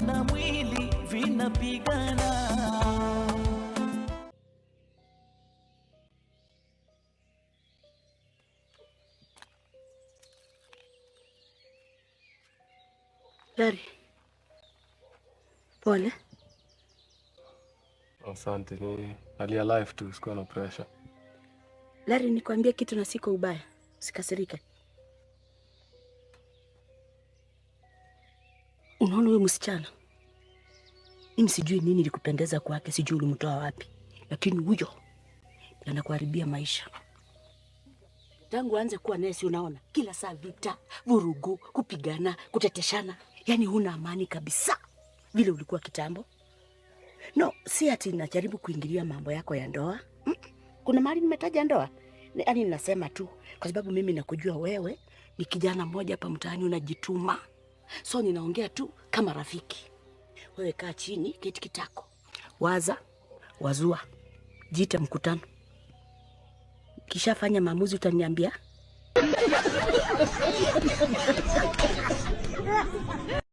na mwili vinapigana. Larry, pole. Asante, ni hali ya life tu, sikuwa na pressure. Larry, nikwambie kitu na siko ubaya, usikasirike. Unaona huyu msichana? Mimi sijui nini likupendeza kwake, sijui ulimtoa wapi. Lakini huyo anakuharibia maisha. Tangu aanze kuwa nesi unaona, kila saa vita, vurugu, kupigana, kuteteshana. Yaani huna amani kabisa vile ulikuwa kitambo. No, si ati najaribu kuingilia mambo yako ya ndoa. Kuna mahali nimetaja ndoa? Yaani ninasema tu kwa sababu mimi nakujua wewe ni kijana mmoja hapa mtaani unajituma. So ninaongea tu kama rafiki. Wewe kaa chini, keti kitako. Waza, wazua. Jita mkutano. Kisha fanya maamuzi utaniambia.